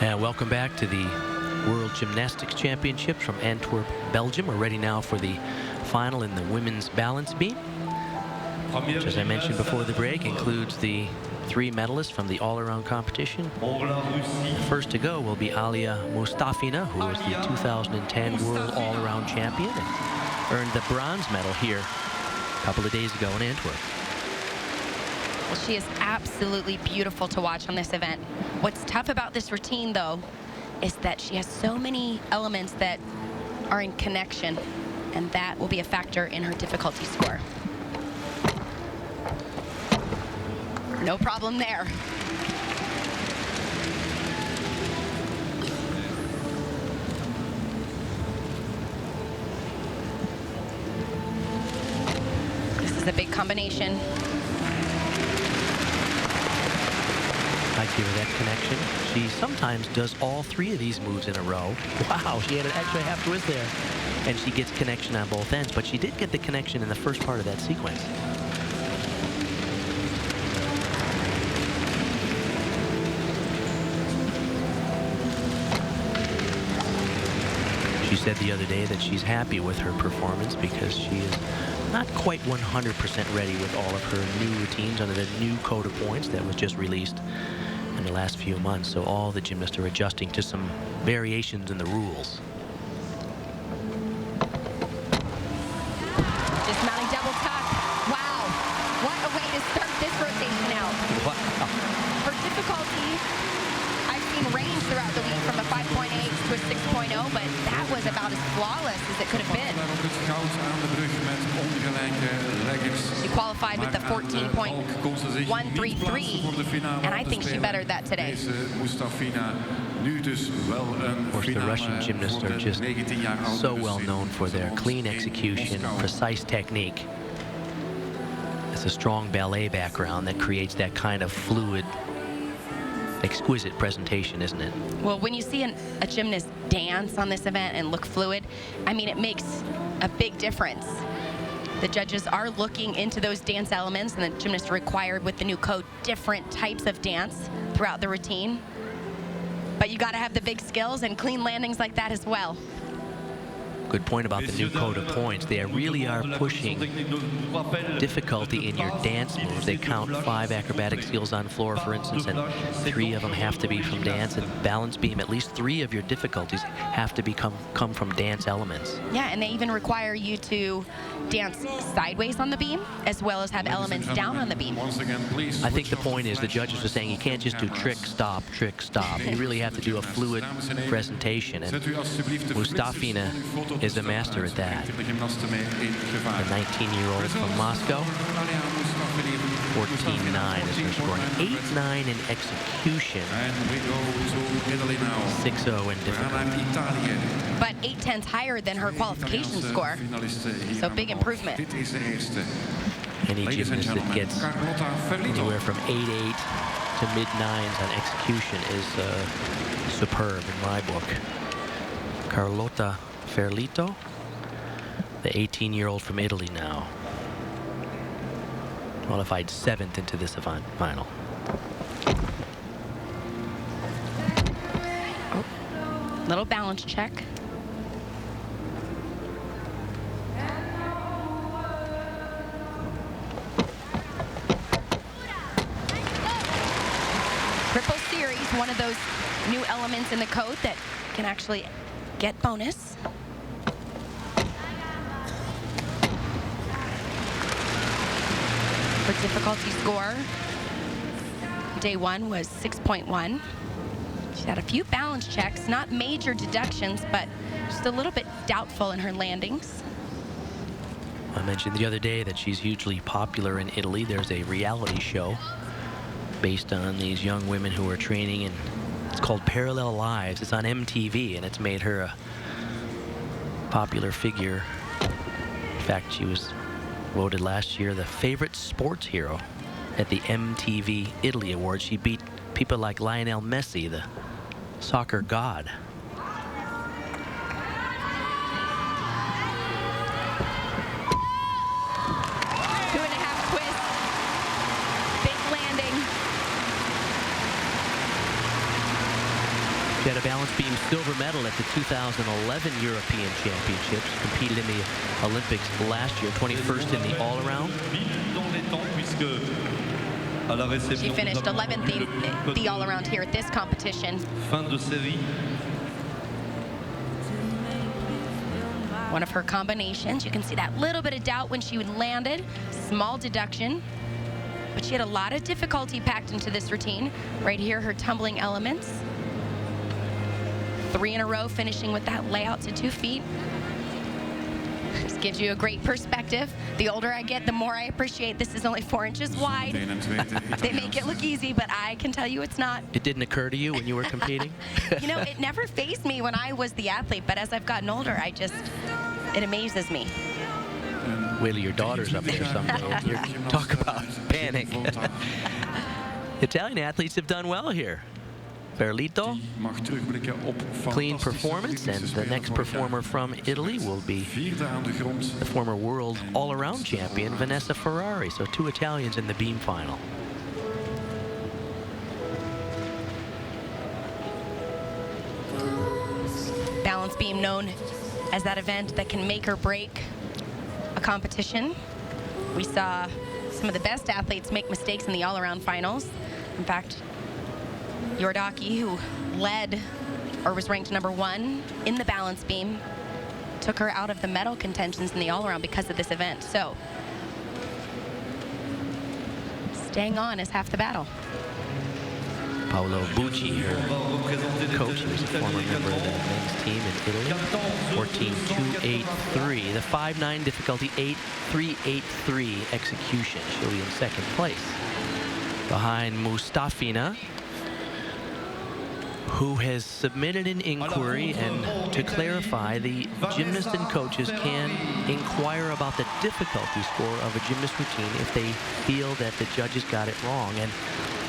And welcome back to the World Gymnastics Championships from Antwerp, Belgium. We're ready now for the final in the women's balance beam, which, as I mentioned before the break, includes the 3 medalists from the all-around competition. First to go will be Alia Mustafina, who is the 2010 World All-Around Champion and earned the bronze medal here a couple of days ago in Antwerp. Well, she is absolutely beautiful to watch on this event. What's tough about this routine, though, is that she has so many elements that are in connection, and that will be a factor in her difficulty score. No problem there. This is a big combination. I give her that connection. She sometimes does all 3 of these moves in a row. Wow, she had an extra half twist there. And she gets connection on both ends, but she did get the connection in the first part of that sequence. She said the other day that she's happy with her performance because she is not quite 100% ready with all of her new routines under the new code of points that was just released in the last few months. So all the gymnasts are adjusting to some variations in the rules. Dismounting double tuck. Wow. What a way to start this rotation out. Wow. For difficulty, I've seen range throughout the week from a 5.8 to a 6.0, but that was about as flawless as it could have been. She qualified with the 14.133, and I think she bettered that today. Of course, the Russian gymnasts are just so well known for their clean execution, precise technique. It's a strong ballet background that creates that kind of fluid, exquisite presentation, isn't it? Well, when you see a gymnast dance on this event and look fluid, I mean, it makes a big difference. The judges are looking into those dance elements, and the gymnasts are required with the new code different types of dance throughout the routine. But you got to have the big skills and clean landings like that as well. Good point about the new code of points. They really are pushing difficulty in your dance moves. They count 5 acrobatic skills on floor, for instance, and 3 of them have to be from dance. And balance beam, at least 3 of your difficulties have to come from dance elements. Yeah, and they even require you to dance sideways on the beam, as well as have elements down on the beam. I think the point is the judges are saying you can't just do trick, stop, trick, stop. You really have to do a fluid presentation. And Mustafina is a master at that. The 19-year-old from Moscow, 14.9 is her scoring. 8.9 in execution, 6.0 in difficulty. But 8/10 higher than her qualification score, so big improvement. Any gymnast that gets anywhere from 8.8 to mid-9s on execution is superb in my book. Carlotta Ferlito, the 18-year-old from Italy now, qualified 7th into this event final. Oh, little balance check. Triple series, one of those new elements in the code that can actually get bonus. Her difficulty score, day 1 was 6.1. She had a few balance checks, not major deductions, but just a little bit doubtful in her landings. I mentioned the other day that she's hugely popular in Italy. There's a reality show based on these young women who are training, and it's called Parallel Lives. It's on MTV, and it's made her a popular figure. In fact, she was voted last year the favorite sports hero at the MTV Italy Awards. She beat people like Lionel Messi, the soccer god. She had a balance beam silver medal at the 2011 European Championships, competed in the Olympics last year, 21st in the all-around. She finished 11th the all-around here at this competition. Fin de série. One of her combinations, you can see that little bit of doubt when she landed, small deduction, but she had a lot of difficulty packed into this routine. Right here, her tumbling elements. 3 in a row, finishing with that layout to 2 feet. This gives you a great perspective. The older I get, the more I appreciate this is only 4 inches wide. They make it look easy, but I can tell you it's not. It didn't occur to you when you were competing? You know, it never fazed me when I was the athlete, but as I've gotten older, it amazes me. Wait till your daughter's up there someday. Talk about panic. Italian athletes have done well here. Berlito, clean performance, and the next performer from Italy will be the former world all-around champion, Vanessa Ferrari. So 2 Italians in the beam final. Balance beam, known as that event that can make or break a competition. We saw some of the best athletes make mistakes in the all-around finals. In fact, Yordaki, who led or was ranked #1 in the balance beam, took her out of the medal contentions in the all-around because of this event. So staying on is half the battle. Paolo Bucci, her coach, who was a former member of the men's team in Italy. 14.283. The 5.9 difficulty, 8.383 execution. She'll be in 2nd place. Behind Mustafina, who has submitted an inquiry, and to clarify, the gymnasts and coaches can inquire about the difficulty score of a gymnast routine if they feel that the judges got it wrong. And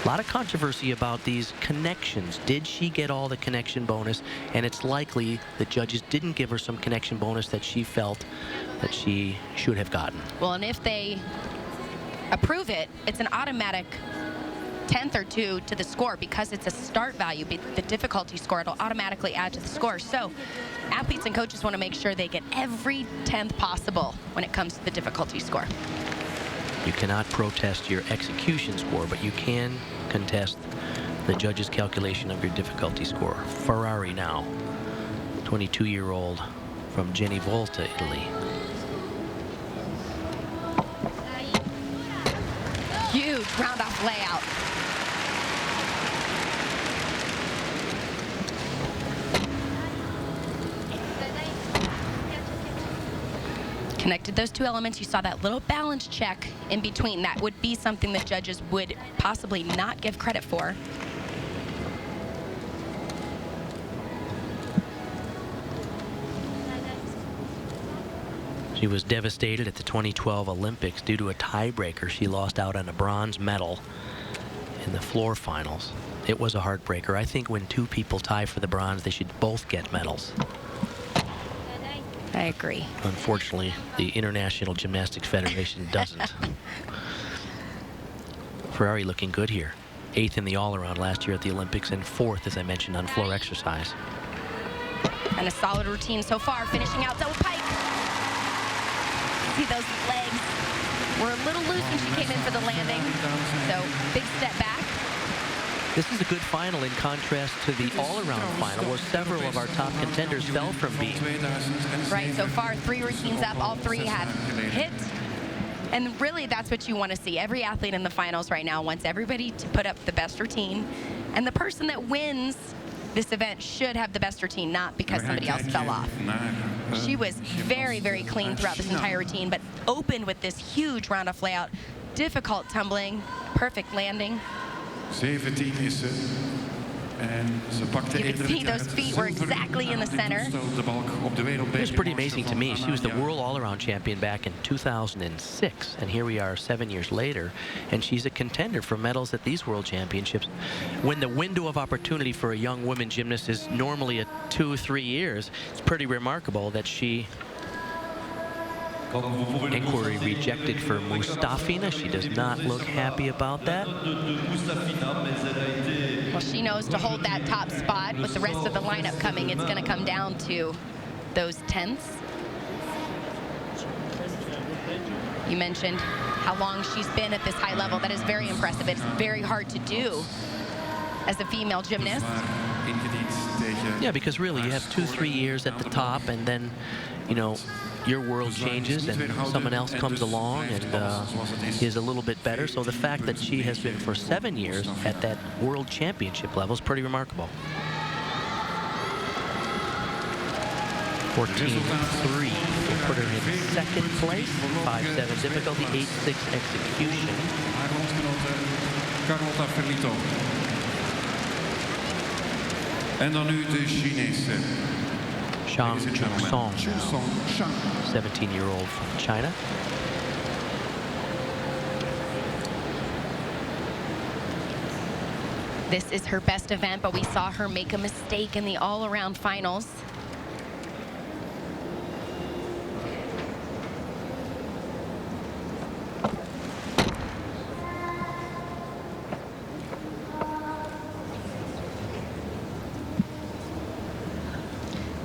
a lot of controversy about these connections. Did she get all the connection bonus? And it's likely the judges didn't give her some connection bonus that she felt that she should have gotten. Well, and if they approve it, it's an automatic 10th or 2 to the score because it's a start value, the difficulty score. It'll automatically add to the score. So athletes and coaches want to make sure they get every 10th possible when it comes to the difficulty score. You cannot protest your execution score, but you can contest the judge's calculation of your difficulty score. Ferrari now, 22-year-old from Volta, Italy. Huge round-off layout. Connected those 2 elements. You saw that little balance check in between. That would be something that judges would possibly not give credit for. She was devastated at the 2012 Olympics due to a tiebreaker. She lost out on a bronze medal in the floor finals. It was a heartbreaker. I think when 2 people tie for the bronze, they should both get medals. I agree. Unfortunately, the International Gymnastics Federation doesn't. Ferrari looking good here. 8th in the all-around last year at the Olympics, and 4th, as I mentioned, on floor exercise. And a solid routine so far, finishing out double pike. See, those legs were a little loose when she came in for the landing. So big step back. This is a good final in contrast to the all-around final, where several of our top contenders fell from beam. Right, so far 3 routines up, all 3 have hit. And really, that's what you want to see. Every athlete in the finals right now wants everybody to put up the best routine. And the person that wins this event should have the best routine, not because somebody else fell off. She was very, very clean throughout this entire routine, but opened with this huge round-off layout. Difficult tumbling, perfect landing. 17 is ze. En ze pakte You can see those feet were exactly in the center. It was pretty amazing to me. She was the world all-around champion back in 2006, and here we are 7 years later, and she's a contender for medals at these world championships. When the window of opportunity for a young woman gymnast is normally 2-3 years, it's pretty remarkable that she inquiry rejected for Mustafina. She does not look happy about that. Well, she knows to hold that top spot with the rest of the lineup coming. It's going to come down to those tenths. You mentioned how long she's been at this high level. That is very impressive. It's very hard to do as a female gymnast. Yeah, because really you have 2-3 years at the top, and then, you know, your world changes and someone else comes along and is a little bit better. So the fact that she has been for 7 years at that world championship level is pretty remarkable. 14-3 will put her in second place. 5-7 difficulty, 8-6 execution. En dan nu de Chinese. Shang Song, 17-year-old from China. This is her best event, but we saw her make a mistake in the all-around finals.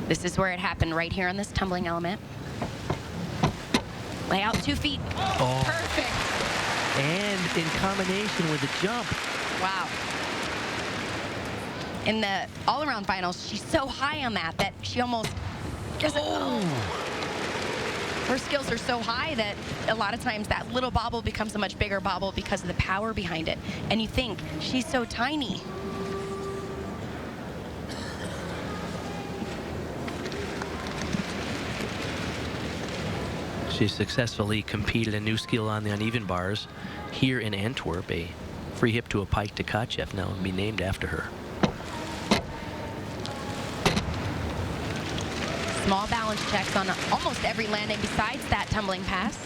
This is where it happened, right here on this tumbling element. Lay out 2 feet. Oh. Perfect. And in combination with the jump. Wow. In the all-around finals, she's so high on that she almost doesn't. Oh. Her skills are so high that a lot of times that little bobble becomes a much bigger bobble because of the power behind it. And you think, she's so tiny. She successfully competed a new skill on the uneven bars here in Antwerp, a free hip to a pike to Tkachev, now be named after her. Small balance checks on almost every landing besides that tumbling pass.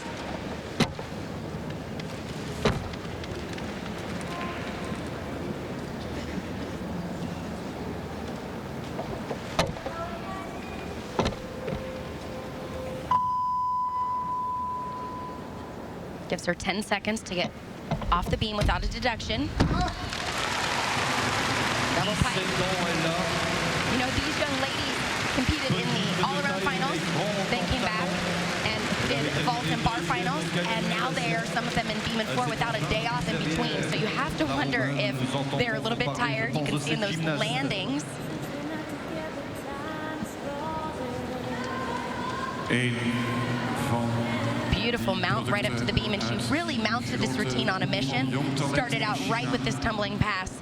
Gives her 10 seconds to get off the beam without a deduction. Double pike. You know, these young ladies competed in the all-around finals, then came back and did vault and bar finals, and now they are, some of them, in beam and floor without a day off in between. So you have to wonder if they're a little bit tired. You can see in those landings. Beautiful mount right up to the beam, and she really mounted this routine on a mission. Started out right with this tumbling pass.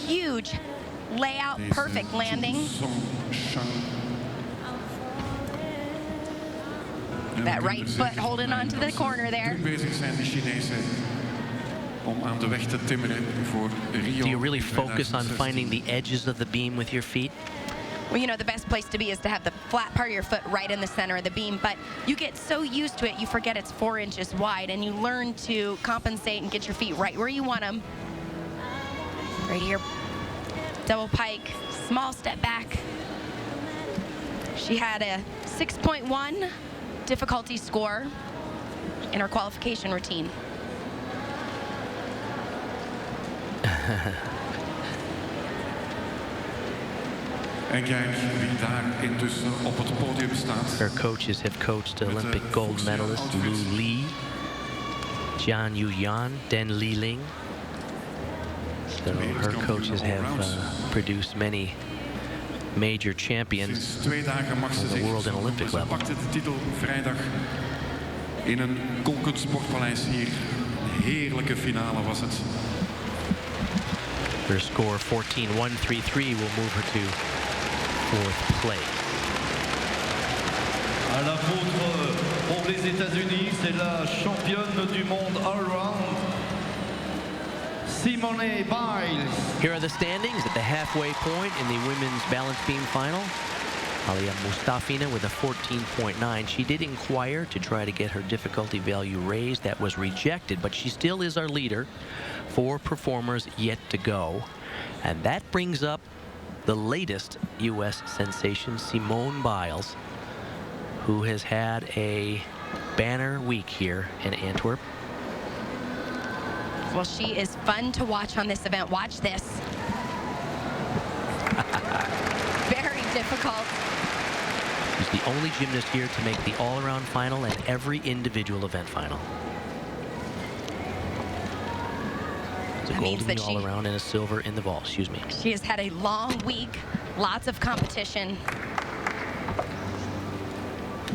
Huge layout, perfect landing. That right foot holding onto the corner there. Do you really focus on finding the edges of the beam with your feet? Well, you know, the best place to be is to have the flat part of your foot right in the center of the beam, but you get so used to it, you forget it's 4 inches wide, and you learn to compensate and get your feet right where you want them. Right here, double pike, small step back. She had a 6.1 difficulty score in her qualification routine. En kijk wie daar intussen op het podium staat. Her coaches have coached Olympic gold medalist Lu Li, Jian Yuyan, Den Liling. So her coaches have produced many major champions Sinds 2 dagen mag ze of the zich world and Olympic ze level. pakte de titel vrijdag in een kolkend sportpaleis hier. Een heerlijke finale was het. Her score 14-1-3-3 will move her to 4th place. À la vôtre pour les États-Unis, c'est la championne du monde all-round, Simone Biles. Here are the standings at the halfway point in the women's balance beam final. Alia Mustafina with a 14.9. She did inquire to try to get her difficulty value raised. That was rejected, but she still is our leader. 4 performers yet to go. And that brings up the latest U.S. sensation, Simone Biles, who has had a banner week here in Antwerp. Well, she is fun to watch on this event. Watch this. the only gymnast here to make the all-around final and every individual event final. It's a That means gold in that the all-around and a silver in the vault. Excuse me. She has had a long week, lots of competition.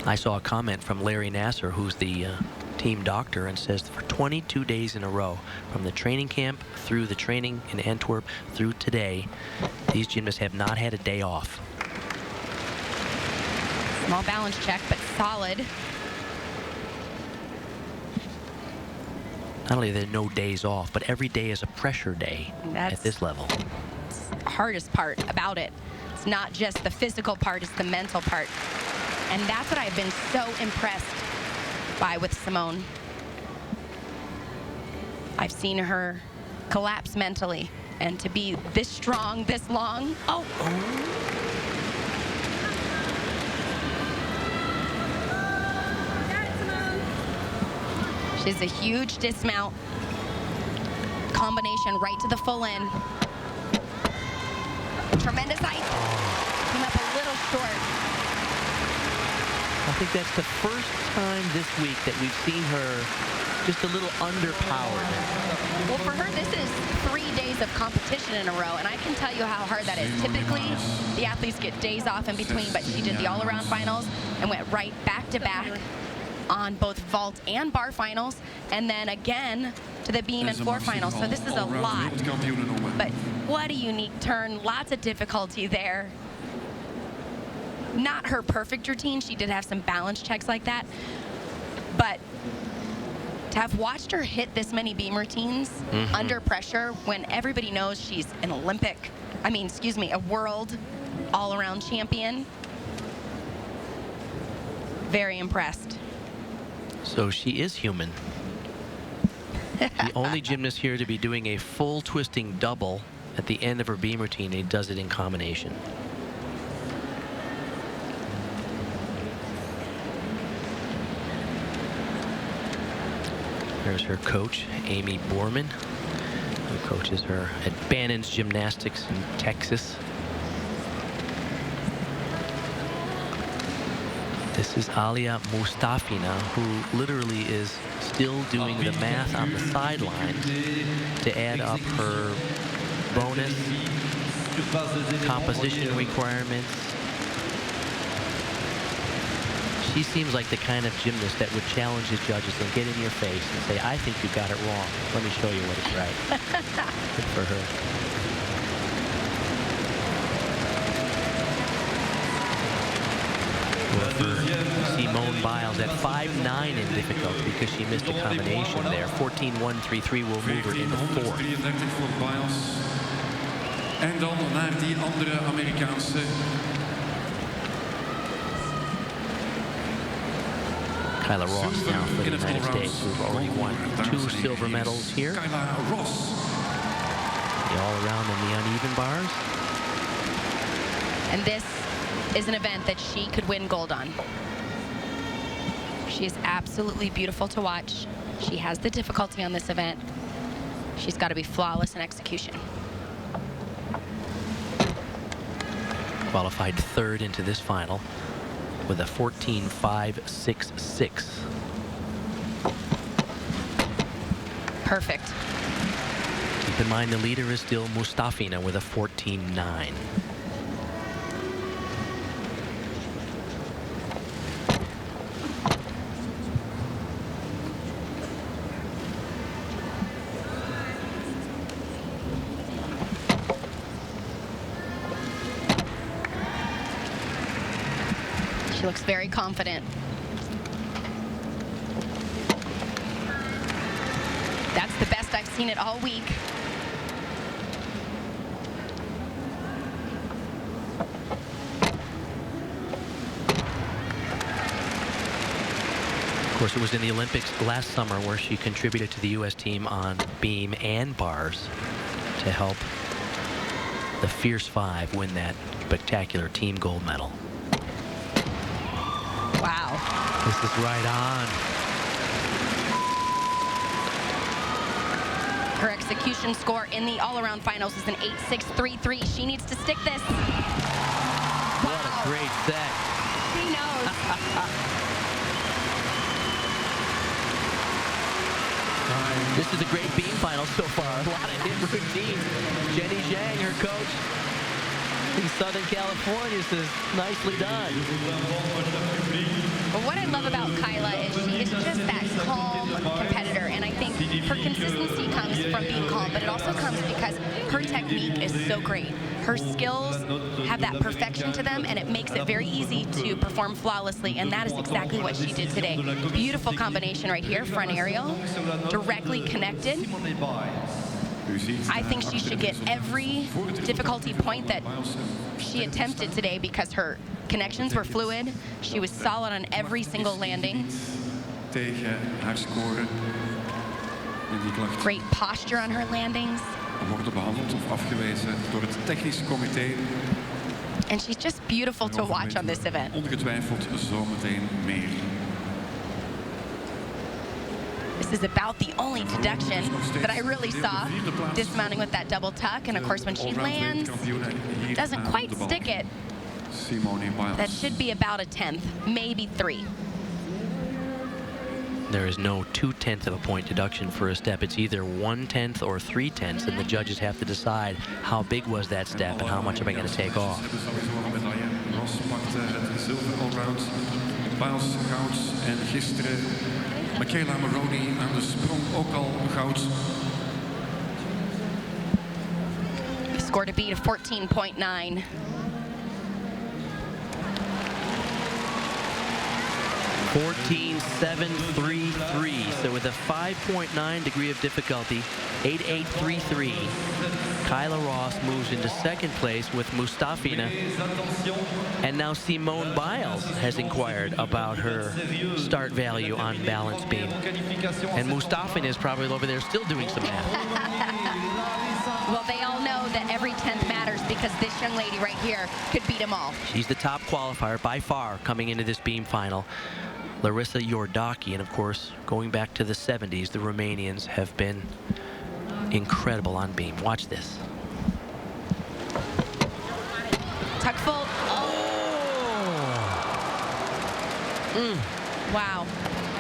I saw a comment from Larry Nasser, who's the team doctor, and says for 22 days in a row, from the training camp through the training in Antwerp through today, these gymnasts have not had a day off. Small balance check, but solid. Not only are there no days off, but every day is a pressure day at this level. It's the hardest part about it. It's not just the physical part, it's the mental part. And that's what I've been so impressed by with Simone. I've seen her collapse mentally, and to be this strong, this long. Oh. She's a huge dismount. Combination right to the full in. Tremendous height. Came up a little short. I think that's the first time this week that we've seen her just a little underpowered. Well, for her, this is 3 days of competition in a row, and I can tell you how hard that is. Typically, the athletes get days off in between, but she did the all-around finals and went right back-to-back on both vault and bar finals, and then again to the beam and floor finals. So this is a lot. But what a unique turn. Lots of difficulty there. Not her perfect routine. She did have some balance checks like that. But to have watched her hit this many beam routines under pressure when everybody knows she's an a world all-around champion. Very impressed. So she is human. The only gymnast here to be doing a full twisting double at the end of her beam routine. He does it in combination. There's her coach, Amy Borman, who coaches her at Bannon's Gymnastics in Texas. This is Alia Mustafina, who literally is still doing the math on the sidelines to add up her bonus composition requirements. She seems like the kind of gymnast that would challenge the judges and get in your face and say, I think you got it wrong. Let me show you what is right. Good for her. Well, for Simone Biles at 5'9" in difficulty because she missed a combination there. 14-1-3-3 will move her into fourth. En dan naar die andere Amerikaanse. Kyla Ross now for the United States, who've already won 2 silver medals here. Kyla Ross. The all-around and the uneven bars. And this is an event that she could win gold on. She is absolutely beautiful to watch. She has the difficulty on this event. She's got to be flawless in execution. Qualified third into this final with a 14.566. Perfect. Keep in mind the leader is still Mustafina with a 14.9. She looks very confident. That's the best I've seen it all week. Of course, it was in the Olympics last summer where she contributed to the U.S. team on beam and bars to help the Fierce Five win that spectacular team gold medal. Wow. This is right on. Her execution score in the all-around finals is an 8.633. She needs to stick this. What a great set. He knows. This is a great beam final so far. A lot of hit routines. Jenny Zhang, her coach in Southern California, says, nicely done. But what I love about Kyla is she is just that calm competitor, and I think her consistency comes from being calm, but it also comes because her technique is so great. Her skills have that perfection to them, and it makes it very easy to perform flawlessly, and that is exactly what she did today. Beautiful combination right here, front aerial, directly connected. I think she should get every difficulty point that she attempted today because her connections were fluid. She was solid on every single landing. Tegen haar score. En die klacht Great posture on her landings. worden behandeld of afgewezen door het technisch comité. And she's just beautiful to watch on this event. Ongetwijfeld zometeen meer. This is about the only deduction that I really saw, dismounting with that double tuck. And of course, when she lands, doesn't quite stick it. That should be about a 10th, maybe 3. There is no 2/10 of a point deduction for a step. It's either 1/10 or 3/10, and the judges have to decide how big was that step and how much am I going to take off. Ross pakte het zilver allround, Paals goud en gisteren Michaela Maroney aan de sprong ook al goud. Scored a beat of 14.9. 14.733. So with a 5.9 degree of difficulty, 8.833, Kyla Ross moves into second place with Mustafina. And now Simone Biles has inquired about her start value on balance beam. And Mustafina is probably over there still doing some math. Well, they all know that every 10th matters because this young lady right here could beat them all. She's the top qualifier by far coming into this beam final. Larissa Yordaki, and of course, going back to the 70s, the Romanians have been incredible on beam. Watch this. Tuck full. Wow.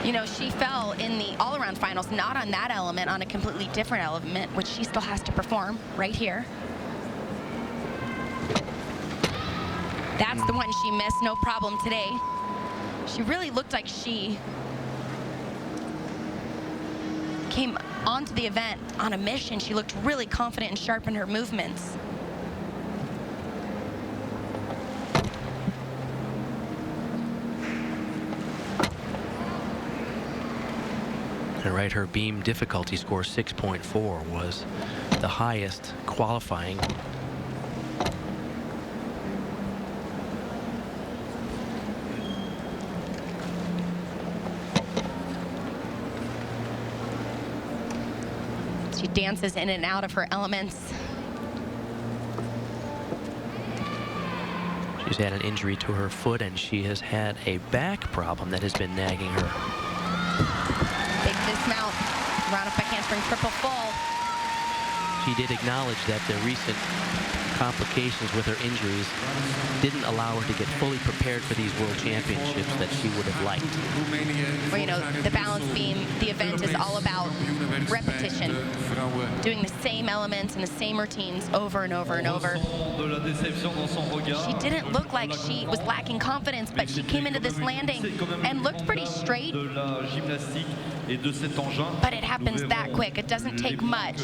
You know, she fell in the all-around finals, not on that element, on a completely different element, which she still has to perform right here. That's the one she missed, no problem today. She really looked like she came onto the event on a mission. She looked really confident and sharp in her movements. And right, her beam difficulty score 6.4 was the highest qualifying. She dances in and out of her elements. She's had an injury to her foot, and she has had a back problem that has been nagging her. Big dismount, round up a handspring triple full. She did acknowledge that the recent complications with her injuries didn't allow her to get fully prepared for these world championships that she would have liked. Well, you know, the balance beam, the event is all about repetition, doing the same elements and the same routines over and over and over. She didn't look like she was lacking confidence, but she came into this landing and looked pretty straight. But it happens that quick. It doesn't take much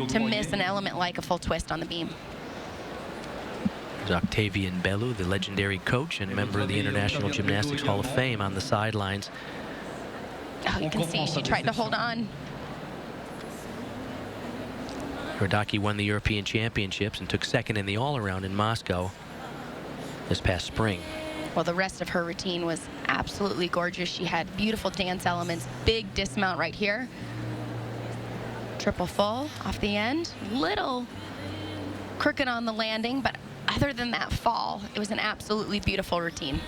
to miss an element like a full twist on the beam. There's Octavian Bellu, the legendary coach and member of the International Gymnastics Hall of Fame, on the sidelines. Oh, you can see she tried to hold on. Yordaki won the European Championships and took second in the all-around in Moscow this past spring. Well, the rest of her routine was absolutely gorgeous. She had beautiful dance elements, big dismount right here. Triple full off the end. Little crooked on the landing, but other than that fall, it was an absolutely beautiful routine.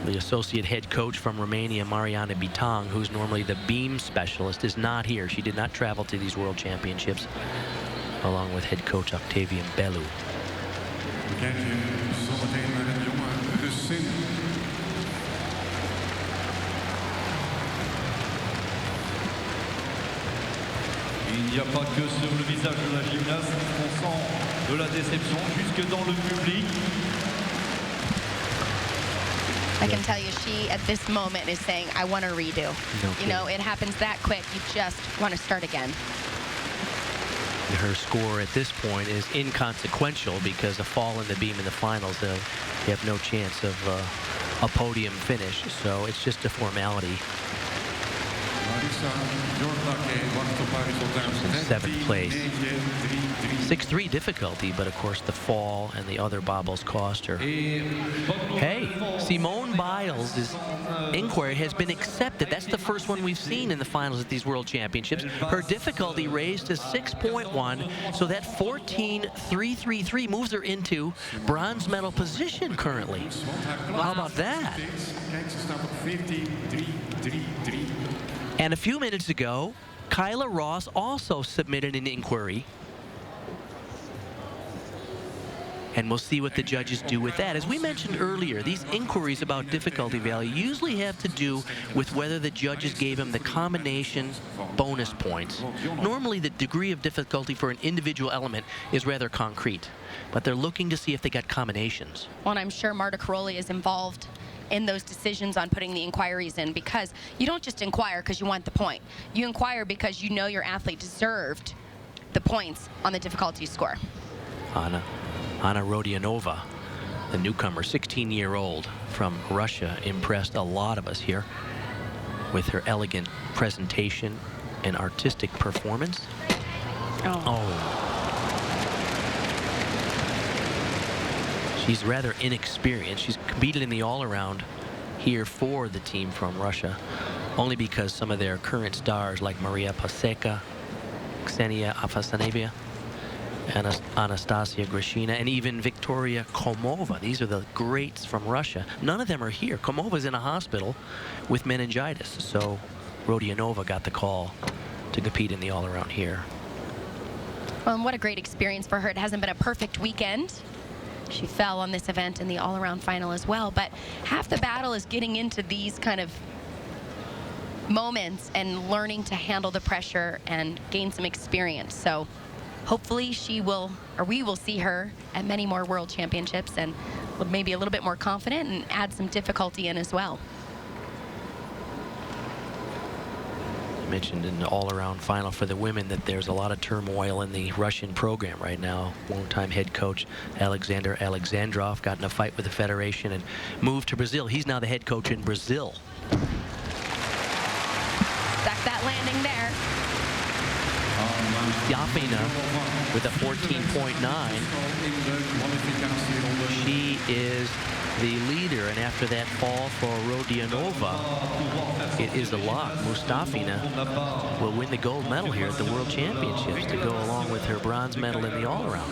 The associate head coach from Romania, Mariana Bitang, who's normally the beam specialist, is not here. She did not travel to these world championships, along with head coach Octavian Bellu. Kijk je zometeen naar een jonge Il n'y a pas que sur le visage de la gymnaste qu'on sent de la déception, jusque dans le public. I can tell you, she at this moment is saying, I want to redo. You know, it happens that quick. You just want to start again. Her score at this point is inconsequential because a fall in the beam in the finals, you have no chance of a podium finish. So it's just a formality. In seventh place. 6-3 difficulty, but of course the fall and the other bobbles cost her. Hey, Simone Biles' inquiry has been accepted. That's the first one we've seen in the finals at these World Championships. Her difficulty raised to 6.1, so that 14.333 moves her into bronze medal position currently. How about that? And a few minutes ago, Kyla Ross also submitted an inquiry. And we'll see what the judges do with that. As we mentioned earlier, these inquiries about difficulty value usually have to do with whether the judges gave them the combination bonus points. Normally, the degree of difficulty for an individual element is rather concrete, but they're looking to see if they got combinations. Well, and I'm sure Marta Caroli is involved in those decisions on putting the inquiries in, because you don't just inquire because you want the point. You inquire because you know your athlete deserved the points on the difficulty score. Anna Rodionova, the newcomer, 16-year-old from Russia, impressed a lot of us here with her elegant presentation and artistic performance. She's rather inexperienced. She's competed in the all-around here for the team from Russia, only because some of their current stars like Maria Paseka, Ksenia Afasaneva, Anastasia Grishina, and even Victoria Komova. These are the greats from Russia. None of them are here. Komova's in a hospital with meningitis, so Rodionova got the call to compete in the all-around here. Well, and what a great experience for her. It hasn't been a perfect weekend. She fell on this event in the all-around final as well, but half the battle is getting into these kind of moments and learning to handle the pressure and gain some experience. So hopefully we will see her at many more World Championships and maybe a little bit more confident and add some difficulty in as well. Mentioned in the all-around final for the women that there's a lot of turmoil in the Russian program right now. Longtime head coach Alexander Alexandrov got in a fight with the federation and moved to Brazil. He's now the head coach in Brazil. Stuck that landing there. Yafina with a 14.9. She is the leader, and after that fall for Rodionova, it is a lock. Mustafina will win the gold medal here at the World Championships to go along with her bronze medal in the all-around.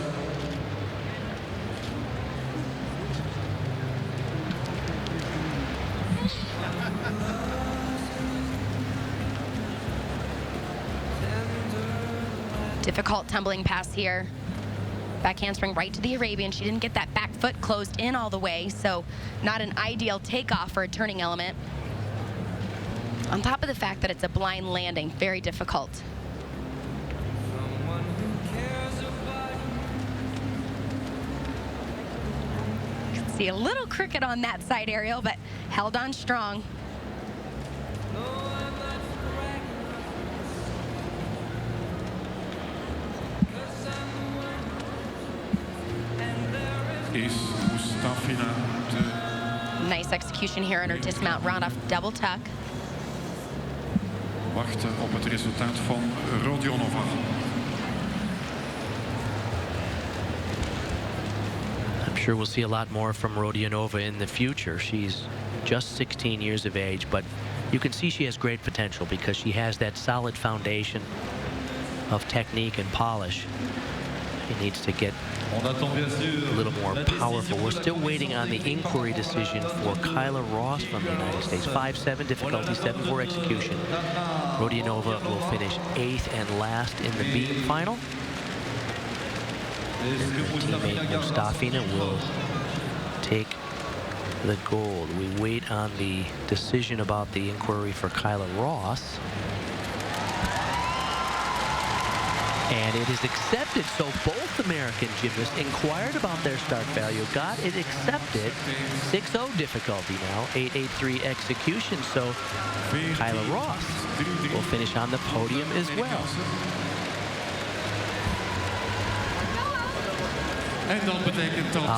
Difficult tumbling pass here. Back handspring right to the Arabian. She didn't get that back foot closed in all the way, so not an ideal takeoff for a turning element. On top of the fact that it's a blind landing, very difficult. You can see a little crooked on that side aerial, but held on strong. Nice execution here on her dismount round-off double tuck. Wachten op het resultaat van Rodionova. I'm sure we'll see a lot more from Rodionova in the future. She's just 16 years of age, but you can see she has great potential because she has that solid foundation of technique and polish. She needs to get a little more powerful. We're still waiting on the inquiry decision for Kyla Ross from the United States. 5-7 difficulty, 7-4 execution. Rodionova will finish 8th and last in the beam final. And her teammate Mustafina will take the gold. We wait on the decision about the inquiry for Kyla Ross. And it is accepted, so both American gymnasts inquired about their start value, got it accepted. 6-0 difficulty now, 8-8-3 execution, so Kyla Ross will finish on the podium as well.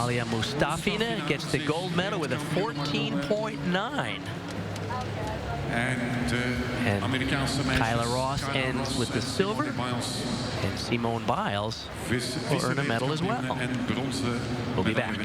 Alia Mustafina gets the gold medal with a 14.9. And Kyla Ross ends with the silver, and Simone Biles will earn a medal as well. We'll be back.